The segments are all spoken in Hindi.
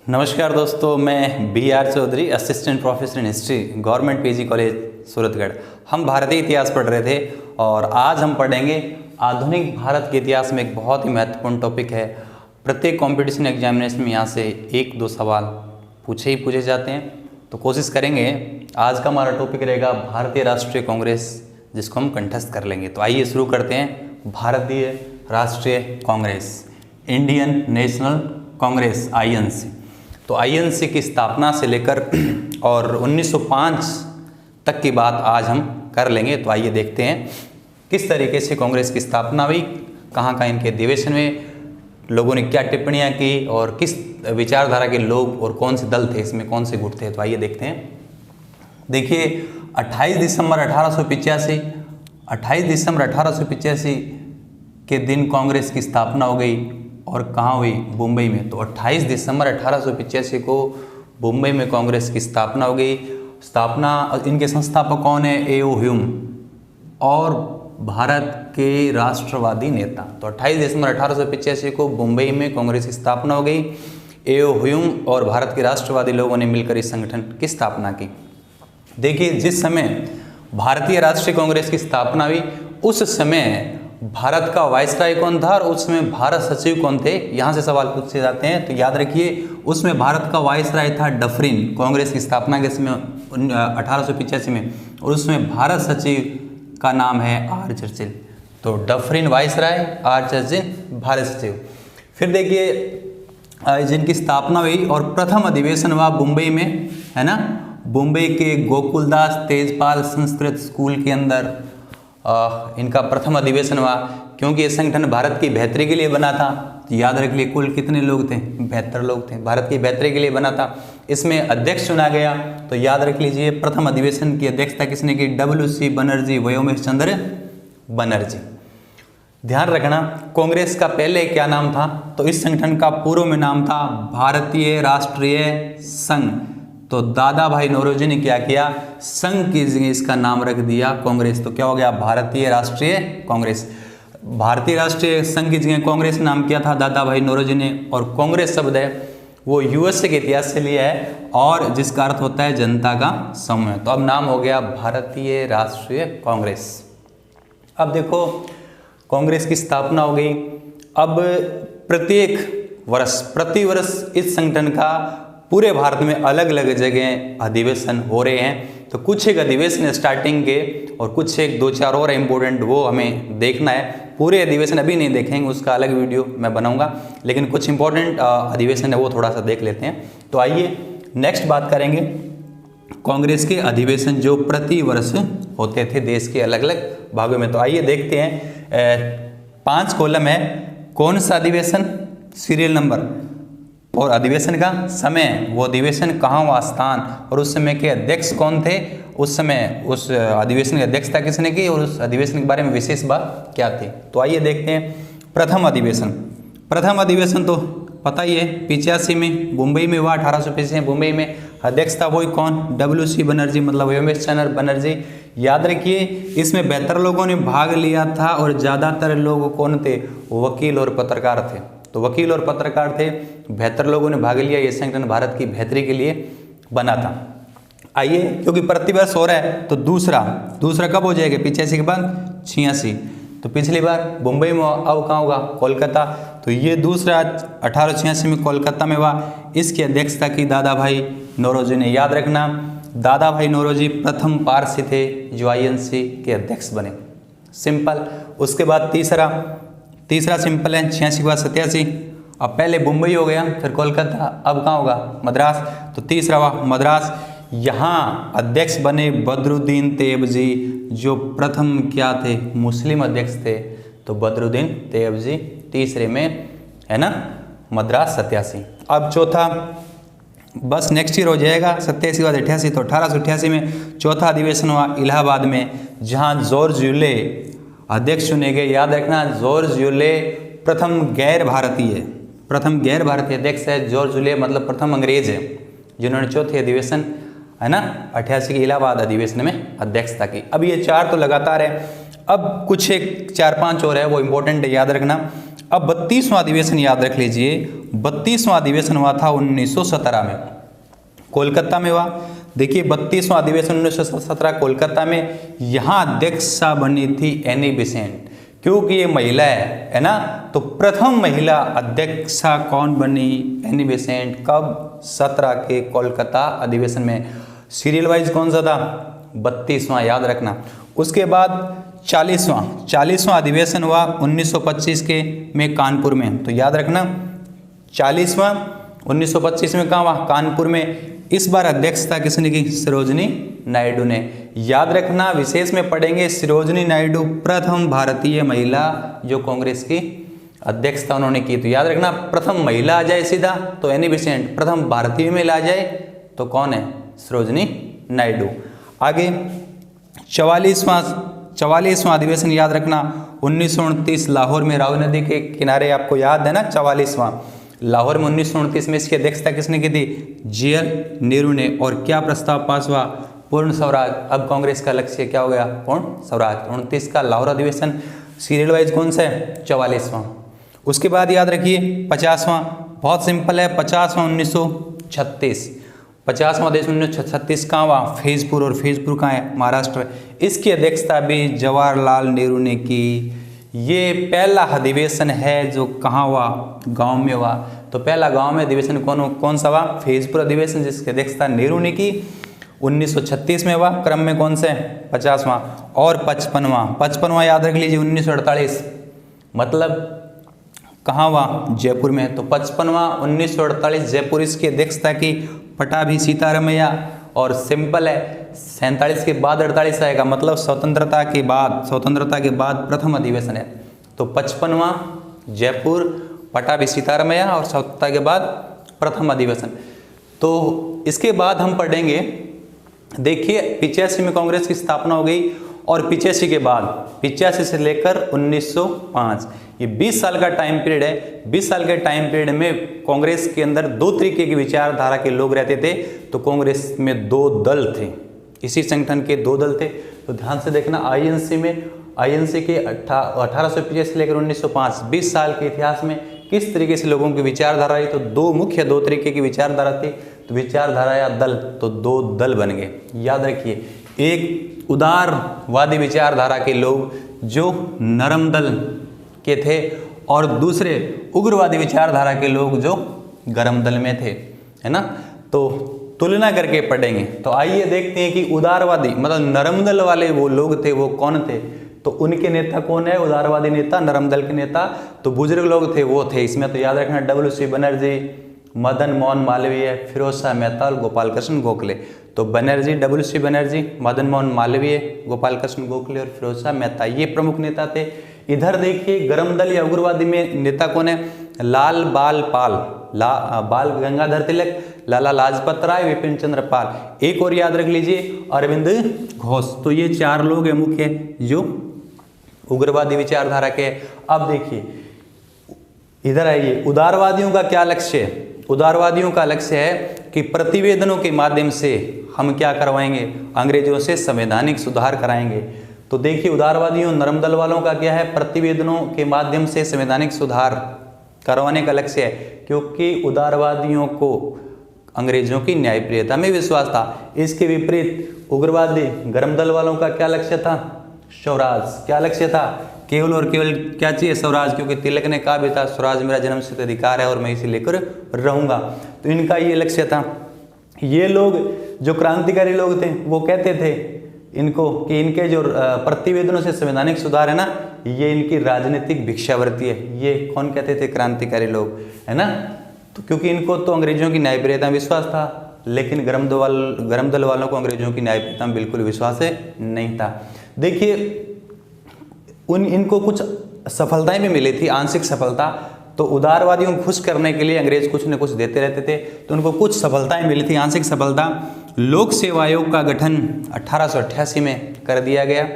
नमस्कार दोस्तों, मैं B.R. Chaudhary, assistant professor in history, government PG college Suratgarh. हम भारतीय इतिहास पढ़ रहे थे और आज हम पढ़ेंगे आधुनिक भारत के इतिहास में एक बहुत ही महत्वपूर्ण टॉपिक है। प्रत्येक कंपटीशन एग्जामिनेशन में यहाँ से एक दो सवाल पूछे जाते हैं, तो कोशिश करेंगे। आज का हमारा टॉपिक रहेगा भारतीय राष्ट्रीय कांग्रेस, जिसको हम कंठस्थ कर लेंगे। तो आइए शुरू करते हैं। भारतीय राष्ट्रीय Congress, Indian national Congress, INC। तो INC की स्थापना से लेकर और 1905 तक की बात आज हम कर लेंगे। तो आइए देखते हैं किस तरीके से कांग्रेस की स्थापना हुई, कहाँ कहाँ इनके अधिवेशन में लोगों ने क्या टिप्पणियाँ की और किस विचारधारा के लोग और कौन से दल थे, इसमें कौन से गुट थे। तो आइए देखते हैं। देखिए 28 दिसंबर 1885 के दिन कांग्रेस की स्थापना हो गई। और कहाँ हुई? मुंबई में। तो 28 दिसंबर 1885 को मुंबई में कांग्रेस की स्थापना हो गई। इनके संस्थापक कौन है? A.O. ह्यूम और भारत के राष्ट्रवादी नेता। तो 28 दिसंबर 1885 को मुंबई में कांग्रेस की स्थापना हो गई। A.O. ह्यूम और भारत के राष्ट्रवादी लोगों ने मिलकर इस संगठन की स्थापना की। देखिए, जिस समय भारतीय राष्ट्रीय कांग्रेस की स्थापना हुई उस समय भारत का वाइसराय कौन था और उस समय भारत सचिव कौन थे, यहाँ से सवाल पूछे जाते हैं। तो याद रखिए, उसमें भारत का वाइसराय था डफरिन, कांग्रेस की स्थापना के समय 1885 में, और उसमें भारत सचिव का नाम है R. चर्चिल। तो Dufferin viceroy, R. Churchill Bharat सचिव। फिर देखिए जिनकी स्थापना हुई और प्रथम अधिवेशन हुआ मुंबई में, है ना, मुंबई के गोकुलदास तेजपाल संस्कृत स्कूल के अंदर इनका प्रथम अधिवेशन हुआ। क्योंकि ये संगठन भारत की बेहतरी के लिए बना था। तो याद रख लिए कुल कितने लोग थे? 72 लोग थे। भारत की बेहतरी के लिए बना था। इसमें अध्यक्ष चुना गया। तो याद रख लीजिए, प्रथम अधिवेशन की अध्यक्षता किसने की? W.C. बनर्जी, व्योमेश चंद्र बनर्जी। ध्यान रखना, कांग्रेस का पहले क्या नाम था? तो इस संगठन का पूर्व में नाम था भारतीय राष्ट्रीय संघ। तो दादा भाई नौरोजी ने क्या किया? संघ की जगह इसका नाम रख दिया कांग्रेस। तो क्या हो गया? भारतीय राष्ट्रीय कांग्रेस। भारतीय राष्ट्रीय संघ की जगह कांग्रेस नाम किया था दादा भाई नौरोजी ने। और कांग्रेस शब्द है वो USA के इतिहास से लिया है और जिसका अर्थ होता है जनता का समूह। तो अब नाम हो गया भारतीय राष्ट्रीय कांग्रेस। अब देखो, कांग्रेस की स्थापना हो गई। अब प्रति वर्ष इस संगठन का पूरे भारत में अलग अलग जगह अधिवेशन हो रहे हैं। तो कुछ एक अधिवेशन स्टार्टिंग के और कुछ एक दो चार और इम्पोर्टेंट, वो हमें देखना है। पूरे अधिवेशन अभी नहीं देखेंगे, उसका अलग वीडियो मैं बनाऊंगा, लेकिन कुछ इंपॉर्टेंट अधिवेशन है वो थोड़ा सा देख लेते हैं। तो आइए नेक्स्ट बात करेंगे कांग्रेस के अधिवेशन जो प्रति वर्ष होते थे देश के अलग अलग भागों में। तो आइए देखते हैं। 5 कॉलम है। कौन सा अधिवेशन, सीरियल नंबर और अधिवेशन का समय, वो अधिवेशन कहाँ हुआ, स्थान, और उस समय के अध्यक्ष कौन थे, उस समय उस अधिवेशन की अध्यक्षता किसने की और उस अधिवेशन के बारे में विशेष बात क्या थी। तो आइए देखते हैं। प्रथम अधिवेशन तो पता ही है 85 में मुंबई में हुआ। 1885 में मुंबई में। अध्यक्षता वही कौन? W.C. बनर्जी, मतलब व्योमेश चंद्र बनर्जी। याद रखिए, इसमें 72 लोगों ने भाग लिया था और ज़्यादातर लोग कौन थे? वकील और पत्रकार थे। तो वकील और पत्रकार थे, 72 लोगों ने भाग लिया। ये संगठन भारत की बेहतरी के लिए बना था। आइए, क्योंकि प्रतिवर्ष हो रहा है तो दूसरा कब हो जाएगा? 85 के बाद 86। तो पिछली बार मुंबई में, अब कहाँ होगा? कोलकाता। तो ये दूसरा 1886 में कोलकाता में हुआ। इसकी अध्यक्षता की दादा भाई नौरोजी ने। याद रखना, दादा भाई नौरोजी प्रथम पारसी थे जो INC के अध्यक्ष बने। सिंपल। उसके बाद तीसरा सिंपल है, 86 के बाद 87। अब पहले मुंबई हो गया, फिर कोलकाता, अब कहाँ होगा? मद्रास। तो तीसरा हुआ मद्रास। यहाँ अध्यक्ष बने बदरुद्दीन तैयबजी, जो प्रथम क्या थे? मुस्लिम अध्यक्ष थे। तो बदरुद्दीन तैयबजी तीसरे में, है ना, मद्रास 87। अब चौथा, बस नेक्स्ट ईयर हो जाएगा, 87 के बाद 88। तो 1888 में चौथा अधिवेशन हुआ इलाहाबाद में, जहाँ जॉर्ज यूले अध्यक्ष चुने गए। याद रखना, जॉर्ज यूले प्रथम गैर भारतीय अध्यक्ष है। जॉर्ज यूले मतलब प्रथम अंग्रेज है जिन्होंने चौथे अधिवेशन, है ना, 88 के इलाहाबाद अधिवेशन में अध्यक्षता की। अब ये 4 तो लगातार है। अब कुछ एक 4-5 और है, वो इंपॉर्टेंट है, याद रखना। अब 32वां अधिवेशन याद रख लीजिए, 32वां अधिवेशन हुआ था 1917 में, कोलकाता में हुआ। देखिए 32वां अधिवेशन 1917 कोलकाता में, यहाँ अध्यक्षा बनी थी एनी बेसेंट, क्योंकि ये महिला है ना। तो प्रथम महिला अध्यक्षा कौन बनी? Annie Besant. कब? 17 के कोलकाता अधिवेशन में। सीरियल वाइज कौन सा था? 32वां, याद रखना। उसके बाद 40वां अधिवेशन हुआ 1925 के में कानपुर में, तो याद रखना 40वां 1925 में कहाँ हुआ? कानपुर में। इस बार अध्यक्षता किसने की? सरोजिनी नायडू ने। याद रखना, विशेष में पढ़ेंगे सरोजिनी नायडू प्रथम भारतीय महिला जो कांग्रेस की अध्यक्षता उन्होंने की। तो याद रखना, प्रथम महिला आ जाए सीधा तो एनी बेसेंट, प्रथम भारतीय महिला आ जाए तो कौन है? सरोजिनी नायडू। आगे 44वां अधिवेशन याद रखना 1929 लाहौर में, रावी नदी के किनारे, आपको याद है ना 44वां लाहौर में 1929 में। इसकी अध्यक्षता किसने की थी? जवाहरलाल नेहरू ने। और क्या प्रस्ताव पास हुआ? पूर्ण स्वराज। अब कांग्रेस का लक्ष्य क्या हो गया? पूर्ण स्वराज। 29 का लाहौर अधिवेशन सीरियल वाइज कौन सा है? 44वां। उसके बाद याद रखिए 50वां, बहुत सिंपल है, 50वां 1936, 50वां देश 1936 कहाँ हुआ? फैजपुर। और फैजपुर कहाँ है? महाराष्ट्र। इसकी अध्यक्षता भी जवाहरलाल नेहरू ने की। ये पहला अधिवेशन है जो कहाँ हुआ? गांव में हुआ। तो पहला गांव में अधिवेशन कौन सा हुआ? फैजपुर अधिवेशन, जिसकी अध्यक्षता नेहरू ने की, 1936 में हुआ। क्रम में कौन से? 50वां। और 55वां याद रख लीजिए 1948, मतलब कहाँ हुआ? जयपुर में। तो 55वां 1948 जयपुर, इसकी अध्यक्षता की पटाभी सीतारमैया। और सिंपल है 47 के बाद 48 आएगा, मतलब स्वतंत्रता के बाद प्रथम अधिवेशन है। तो 55वां जयपुर, पटाभी सीतारमैया, और स्वतंत्रता के बाद प्रथम अधिवेशन। तो इसके बाद हम पढ़ेंगे, देखिए 85 में कांग्रेस की स्थापना हो गई, और 85 के बाद 85 से लेकर 1905, ये 20 साल का टाइम पीरियड है। 20 साल के टाइम पीरियड में कांग्रेस के अंदर दो तरीके की विचारधारा के लोग रहते थे। तो कांग्रेस में दो दल थे, इसी संगठन के दो दल थे। तो ध्यान से देखना, आईएनसी के 1885 से लेकर 1905, 20 साल के इतिहास में किस तरीके से लोगों की विचारधारा रही। तो दो तरीके की विचारधारा थी। तो विचारधारा या दल, तो दो दल बन गए। याद रखिए, एक उदारवादी विचारधारा के लोग जो नरम दल के थे, और दूसरे उग्रवादी विचारधारा के लोग जो गर्म दल में थे, है ना। तो तुलना करके पढ़ेंगे। तो आइए देखते हैं कि उदारवादी मतलब नरम दल वाले वो लोग थे, वो कौन थे। तो उनके नेता कौन है? उदारवादी नेता, नरम दल के नेता। तो बुजुर्ग लोग थे, वो थे इसमें, तो याद रखना W.C. बनर्जी, मदन मोहन मालवीय, फिरोज शाह मेहता और गोपाल कृष्ण गोखले। तो बनर्जी, W.C. बनर्जी, मदन मोहन मालवीय, गोपाल कृष्ण गोखले और फिरोज शाह मेहता, ये प्रमुख नेता थे। इधर देखिए गर्म दल या उग्रवादी में नेता कौन है? लाल बाल पाल, बाल गंगाधर तिलक, लाला लाजपत राय, विपिन चंद्र पाल। एक और याद रख लीजिए अरविंद घोष। तो ये चार लोग हैं मुख्य जो उग्रवादी विचारधारा के। अब देखिए इधर आइए, उदारवादियों का क्या लक्ष्य है? उदारवादियों का लक्ष्य है कि प्रतिवेदनों के माध्यम से हम क्या करवाएंगे? अंग्रेजों से संवैधानिक सुधार कराएंगे। तो देखिए उदारवादियों नरम दल वालों का क्या है? प्रतिवेदनों के माध्यम से संवैधानिक सुधार करवाने का लक्ष्य है, क्योंकि उदारवादियों को अंग्रेजों की न्यायप्रियता में विश्वास था। इसके विपरीत उग्रवादी गर्म दल वालों का क्या लक्ष्य था? स्वराज। क्या लक्ष्य था? केवल और केवल क्या चाहिए? स्वराज, क्योंकि तिलक ने कहा भी था स्वराज मेरा जन्मसिद्ध अधिकार है और मैं इसे लेकर रहूंगा। तो इनका ये लक्ष्य था। ये लोग जो क्रांतिकारी लोग थे वो कहते थे इनको कि इनके जो प्रतिवेदनों से संवैधानिक सुधार है ना, ये इनकी राजनीतिक भिक्षावृत्ति है। ये कौन कहते थे? क्रांतिकारी लोग, है ना। तो क्योंकि इनको तो अंग्रेजों की न्यायप्रियता में विश्वास था, लेकिन गर्म दल वालों को अंग्रेजों की न्यायप्रियता में बिल्कुल विश्वास नहीं था। देखिए इनको कुछ सफलताएं भी मिली थी, आंशिक सफलता। तो उदारवादियों को खुश करने के लिए अंग्रेज कुछ न कुछ देते रहते थे, तो उनको कुछ सफलताएं मिली थी, आंशिक सफलता। लोक सेवा आयोग का गठन 1888 में कर दिया गया।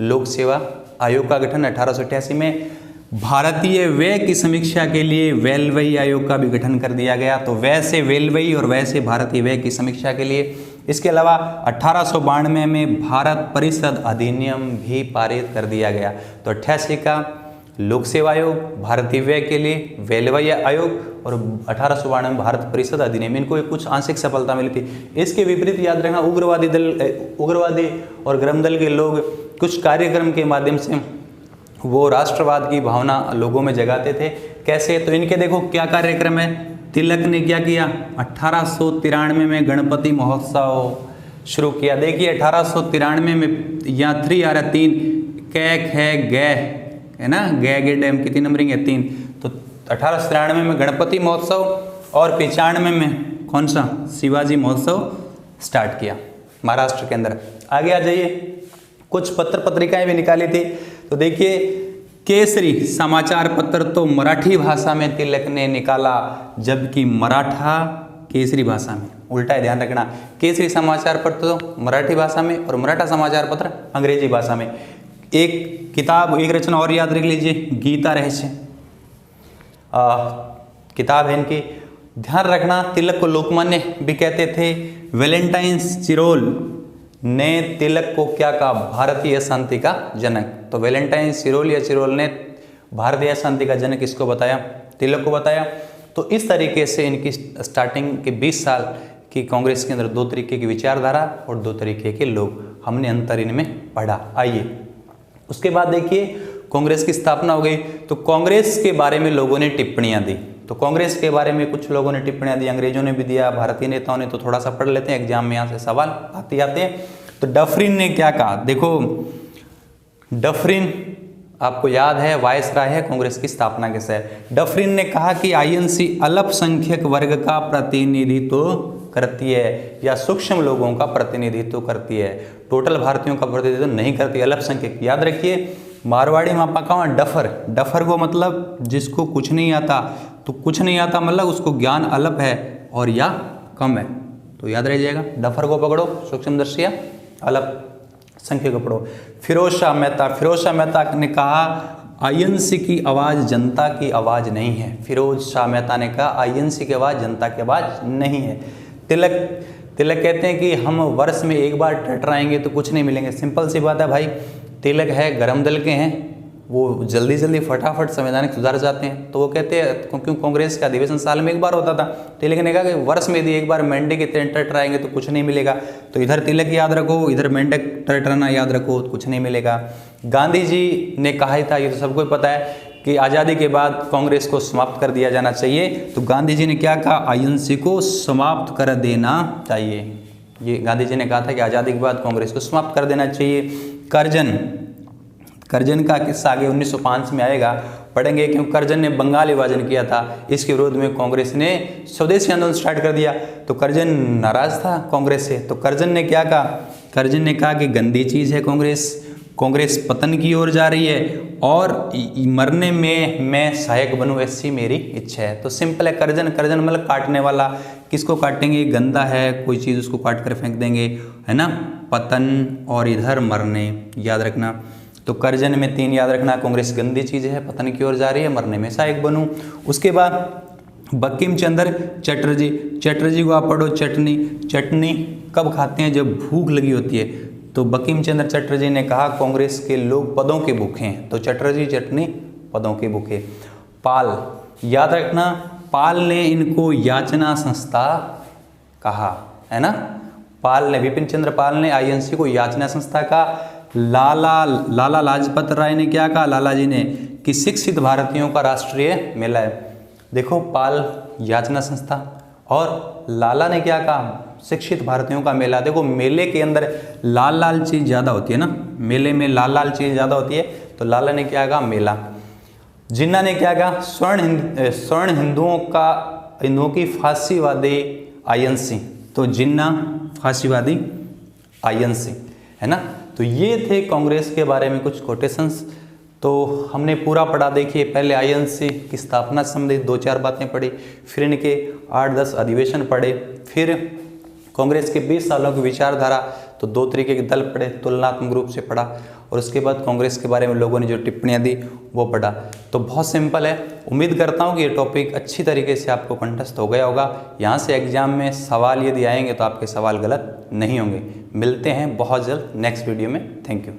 लोक सेवा आयोग का गठन 1888 में। भारतीय व्यय की समीक्षा के लिए वेलवई आयोग का भी गठन कर दिया गया। तो वैसे वेलवई और वैसे भारतीय व्यय की समीक्षा के लिए। इसके अलावा 1892 में भारत परिषद अधिनियम भी पारित कर दिया गया। तो 88 का लोक सेवा आयोग, भारतीय व्यय के लिए रेलवे आयोग और 1892 में भारत परिषद अधिनियम, इनको कुछ आंशिक सफलता मिली थी। इसके विपरीत याद रखना, उग्रवादी और गर्म दल के लोग कुछ कार्यक्रम के माध्यम से वो राष्ट्रवाद की भावना लोगों में जगाते थे। कैसे? तो इनके देखो क्या कार्यक्रम है। तिलक ने क्या किया, 1893 में गणपति महोत्सव शुरू किया। देखिए 1893 में यहाँ 3 आ रहा है, 3 कैक है गै है ना, गै गे डैम कितनी नंबरिंग है 3। तो 1893 में गणपति महोत्सव और 95 में कौन सा, शिवाजी महोत्सव स्टार्ट किया महाराष्ट्र के अंदर। आगे आ जाइए, कुछ पत्र पत्रिकाएं भी निकाली थी। तो देखिए केसरी समाचार पत्र तो मराठी भाषा में तिलक ने निकाला, जबकि मराठा केसरी भाषा में, उल्टा है ध्यान रखना। केसरी समाचार पत्र तो मराठी भाषा में और मराठा समाचार पत्र अंग्रेजी भाषा में। एक किताब, एक रचना और याद रख लीजिए, गीता रहस्य किताब है इनकी। ध्यान रखना तिलक को लोकमान्य भी कहते थे। वैलेंटाइन्स चिरोल ने तिलक को क्या कहा, भारतीय शांति का जनक। तो वैलेंटाइन चिरोल या चिरोल ने भारतीय शांति का जनक किसको बताया, तिलक को बताया। तो इस तरीके से इनकी स्टार्टिंग के 20 साल की कांग्रेस के अंदर 2 तरीके की विचारधारा और 2 तरीके के लोग, हमने अंतर इनमें पढ़ा। आइए उसके बाद देखिए कांग्रेस की स्थापना हो गई। तो कांग्रेस के बारे में लोगों ने टिप्पणियां दी। तो कांग्रेस के बारे में कुछ लोगों ने टिप्पणियां दी, अंग्रेजों ने भी दिया, भारतीय नेताओं ने। तो थोड़ा सा पढ़ लेते हैं, एग्जाम में यहाँ से सवाल आते हैं। तो डफरिन ने क्या कहा, देखो डफरिन आपको याद है वायसराय है कांग्रेस की स्थापना के समय। डफरिन ने कहा कि आईएनसी अल्पसंख्यक वर्ग का प्रतिनिधित्व करती है या सूक्ष्म लोगों का प्रतिनिधित्व करती है, टोटल भारतीयों का प्रतिनिधित्व नहीं करती, अल्पसंख्यक। याद रखिए मारवाड़ी में आपका कहा डफर, डफर को मतलब जिसको कुछ नहीं आता। तो कुछ नहीं आता मतलब उसको ज्ञान अल्प है और या कम है, तो याद रह जाएगा। डफर को पकड़ो, सूक्ष्मदर्शी या अल्प संख्यक को पकड़ो। फिरोज शाह मेहता, फिरोज शाह मेहता ने कहा आईएनसी की आवाज़ जनता की आवाज़ नहीं है। फिरोज शाह मेहता ने कहा आईएनसी की आवाज़ जनता की आवाज़ नहीं है। तिलक कहते हैं कि हम वर्ष में एक बार टटराएंगे तो कुछ नहीं मिलेंगे। सिंपल सी बात है भाई, तिलक है गरम दल के हैं, वो जल्दी फटाफट संवैधानिक सुधार चाहते हैं। तो वो कहते हैं क्योंकि कांग्रेस का अधिवेशन साल में एक बार होता था, तिलक ने कहा कि वर्ष में यदि एक बार मेंढक के टटराएंगे तो कुछ नहीं मिलेगा। तो इधर तिलक याद रखो, इधर मेंढक टटराना याद रखो, तो कुछ नहीं मिलेगा। गांधी जी ने कहा ही था, ये तो सबको पता है कि आज़ादी के बाद कांग्रेस को समाप्त कर दिया जाना चाहिए। तो गांधी जी ने क्या कहा, आईएनसी को समाप्त कर देना चाहिए। ये गांधी जी ने कहा था कि आज़ादी के बाद कांग्रेस को समाप्त कर देना चाहिए। करजन का किस्सा आगे 1905 में आएगा, पढ़ेंगे, क्योंकि करजन ने बंगाल विभाजन किया था। इसके विरोध में कांग्रेस ने स्वदेशी आंदोलन स्टार्ट कर दिया। तो करजन नाराज था कांग्रेस से। तो करजन ने क्या कहा, करजन ने कहा कि गंदी चीज़ है कांग्रेस पतन की ओर जा रही है और मरने में मैं सहायक बनूं, ऐसी मेरी इच्छा है। तो सिंपल है, करजन मतलब काटने वाला। किसको काटेंगे, गंदा है कोई चीज़ उसको काट कर फेंक देंगे, है ना। पतन और इधर मरने, याद रखना। तो करजन में 3 याद रखना, कांग्रेस गंदी चीज़ है, पतन की ओर जा रही है, मरने में सहायक बनूं। उसके बाद बंकिम चंद्र चटर्जी को आप पढ़ो। चटनी कब खाते हैं, जब भूख लगी होती है। तो बंकिम चंद्र चटर्जी ने कहा कांग्रेस के लोग पदों के भूखे हैं। तो चटर्जी चटनी पदों के भूखे। पाल, याद रखना, पाल ने इनको याचना संस्था कहा, है ना। पाल ने, विपिन चंद्र पाल ने आईएनसी को याचना संस्था कहा। लाला लाजपत राय ने क्या कहा, लाला जी ने, कि शिक्षित भारतीयों का राष्ट्रीय मेला है। देखो पाल याचना संस्था और लाला ने क्या कहा, शिक्षित भारतीयों का मेला। देखो मेले के अंदर लाल चीज़ ज़्यादा होती है ना, मेले में लाल चीज़ ज़्यादा होती है। तो लाला ने क्या कहा, मेला। जिन्ना ने क्या कहा, स्वर्ण हिंदुओं की फांसीवादी आईएनसी। तो जिन्ना फांसीवादी आईएनसी, है ना। तो ये थे कांग्रेस के बारे में कुछ कोटेशंस। तो हमने पूरा पढ़ा। देखिए पहले आईएनसी की स्थापना से संबंधित 2-4 बातें पढ़ी, फिर इनके 8-10 अधिवेशन पढ़े, फिर कांग्रेस के 20 सालों की विचारधारा। तो 2 तरीके के दल पढ़े, तुलनात्मक रूप से पढ़ा, और उसके बाद कांग्रेस के बारे में लोगों ने जो टिप्पणियां दी वो पढ़ा। तो बहुत सिंपल है। उम्मीद करता हूं कि ये टॉपिक अच्छी तरीके से आपको कंठस्थ हो गया होगा। यहाँ से एग्जाम में सवाल यदि आएंगे तो आपके सवाल गलत नहीं होंगे। मिलते हैं बहुत जल्द नेक्स्ट वीडियो में। Thank you.